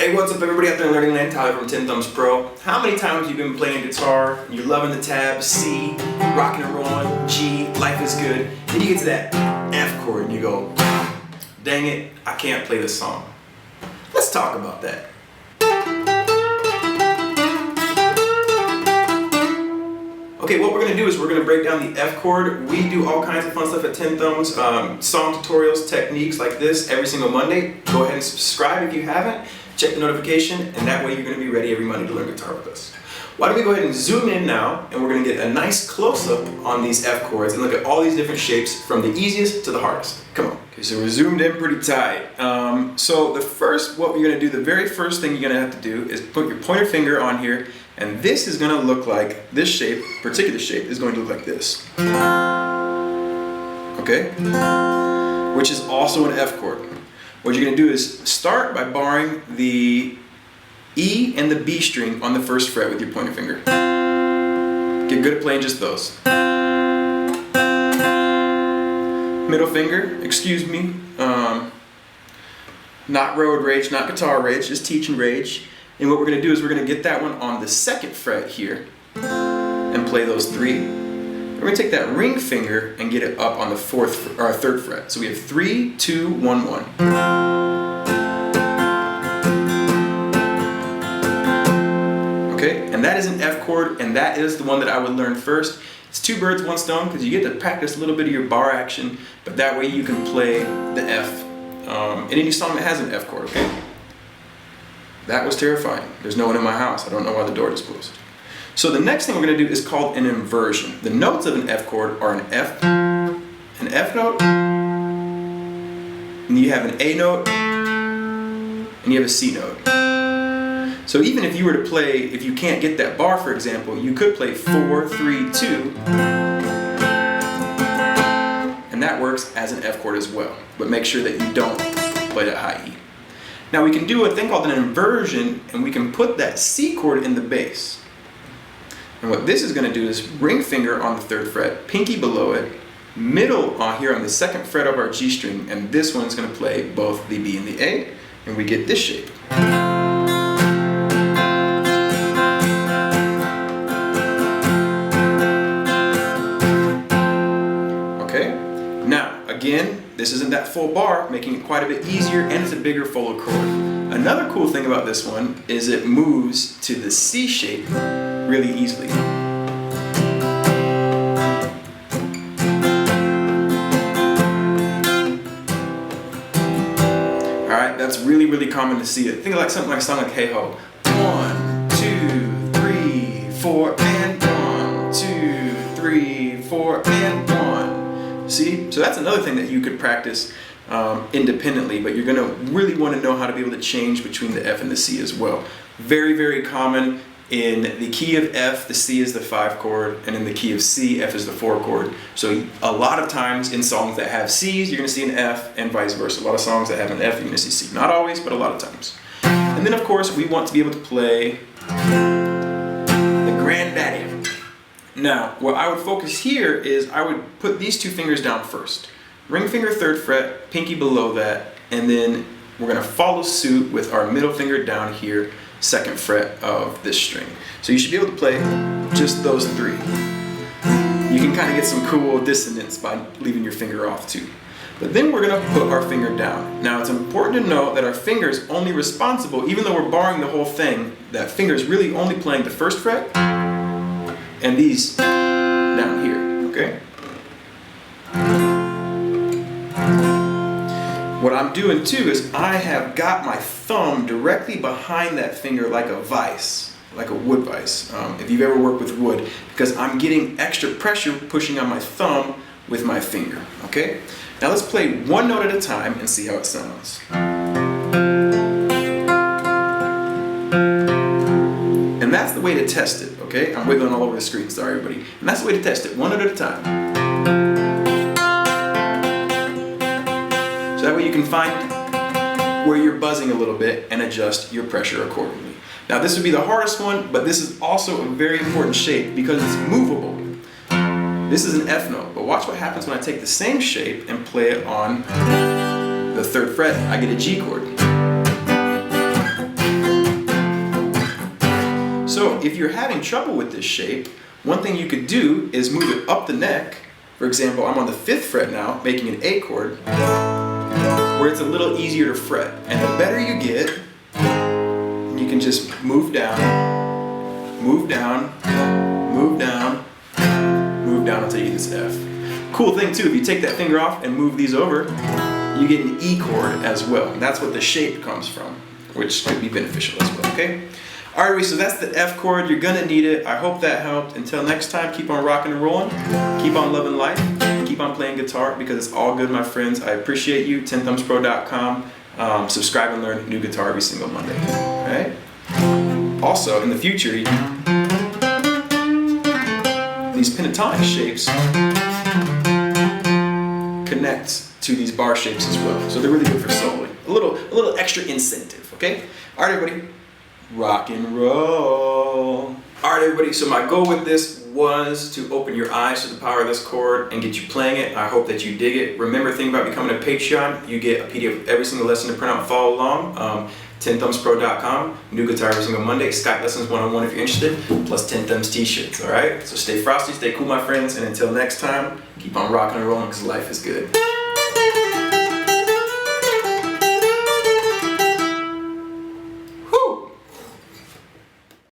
Hey, what's up everybody out there in Learning Land? Tyler from TenThumbs Pro. How many times have you been playing guitar, you're loving the tab, C, rocking and rolling, G, life is good, then you get to that F chord and you go, dang it, I can't play this song. Let's talk about that. Okay, what we're going to do is we're going to break down the F chord. We do all kinds of fun stuff at TenThumbs, song tutorials, techniques like this every single Monday. Go ahead and subscribe if you haven't. Check the notification, and that way you're going to be ready every Monday to learn guitar with us. Why don't we go ahead and zoom in now, and we're going to get a nice close-up on these F chords and look at all these different shapes from the easiest to the hardest. Come on. Okay, so we're zoomed in pretty tight. So what you're going to do, the very first thing you're going to have to do is put your pointer finger on here, and this is going to look like, this shape, particular shape, is going to look like this. Okay? Which is also an F chord. What you're going to do is start by barring the E and the B string on the first fret with your pointer finger. Get good at playing just those. Middle finger, excuse me, not road rage, not guitar rage, just teaching rage. And what we're going to do is we're going to get that one on the second fret here and play those three. We're going to take that ring finger and get it up on the third fret. So we have 3, 2, 1, 1. Okay, and that is an F chord, and that is the one that I would learn first. It's two birds, one stone, because you get to practice a little bit of your bar action, but that way you can play the F in any song that has an F chord, okay? That was terrifying. There's no one in my house. I don't know why the door is closed. So the next thing we're going to do is called an inversion. The notes of an F chord are an F note, and you have an A note, and you have a C note. So even if you were to play, if you can't get that bar, for example, you could play 4, 3, 2, and that works as an F chord as well. But make sure that you don't play that high E. Now we can do a thing called an inversion, and we can put that C chord in the bass. And what this is going to do is ring finger on the third fret, pinky below it, middle here on the second fret of our G string, and this one's going to play both the B and the A, and we get this shape. Okay, now again, this isn't that full bar, making it quite a bit easier, and it's a bigger, fuller chord. Another cool thing about this one is it moves to the C shape really easily. Alright, that's really, really common to see it. Think of like something like a song like Hey Ho. 1, 2, 3, 4, and 1, 2, 3, 4, and 1. See? So that's another thing that you could practice independently, but you're going to really want to know how to be able to change between the F and the C as well. Very, very common. In the key of F, the C is the 5 chord, and in the key of C, F is the 4 chord. So a lot of times in songs that have C's, you're going to see an F, and vice versa. A lot of songs that have an F, you're going to see C. Not always, but a lot of times. And then of course, we want to be able to play the granddaddy. Now, what I would focus here is I would put these two fingers down first. Ring finger, third fret, pinky below that, and then we're going to follow suit with our middle finger down here, second fret of this string. So you should be able to play just those three. You can kind of get some cool dissonance by leaving your finger off too. But then we're going to put our finger down. Now it's important to note that our finger is only responsible, even though we're barring the whole thing, that finger is really only playing the first fret and these down here, okay? What I'm doing too is I have got my thumb directly behind that finger like a vise, like a wood vise, if you've ever worked with wood, because I'm getting extra pressure pushing on my thumb with my finger, okay? Now let's play one note at a time and see how it sounds. And that's the way to test it, okay? I'm wiggling all over the screen, sorry everybody. And that's the way to test it, one note at a time. That way you can find where you're buzzing a little bit and adjust your pressure accordingly. Now this would be the hardest one, but this is also a very important shape because it's movable. This is an F note, but watch what happens when I take the same shape and play it on the third fret. I get a G chord. So if you're having trouble with this shape, one thing you could do is move it up the neck. For example, I'm on the 5th fret now, making an A chord, where it's a little easier to fret. And the better you get, you can just move down, move down, move down, move down until you get this F. Cool thing too, if you take that finger off and move these over, you get an E chord as well. And that's what the shape comes from, which could be beneficial as well, okay? Alright, so that's the F chord. You're gonna need it. I hope that helped. Until next time, keep on rocking and rolling. Keep on loving life. Keep on playing guitar because it's all good, my friends. I appreciate you. TenThumbsPro.com. Subscribe and learn new guitar every single Monday. Alright? Also, in the future, these pentatonic shapes connect to these bar shapes as well. So they're really good for soloing. A little extra incentive, okay? Alright, everybody. Rock and roll. Alright, everybody, so my goal with this was to open your eyes to the power of this chord and get you playing it. I hope that you dig it. Remember, think about becoming a Patreon. You get a PDF of every single lesson to print out and follow along. TenThumbsPro.com, new guitar every single Monday, Skype lessons 1-on-1 if you're interested, plus 10 Thumbs t-shirts, alright? So stay frosty, stay cool, my friends, and until next time, keep on rocking and rolling because life is good.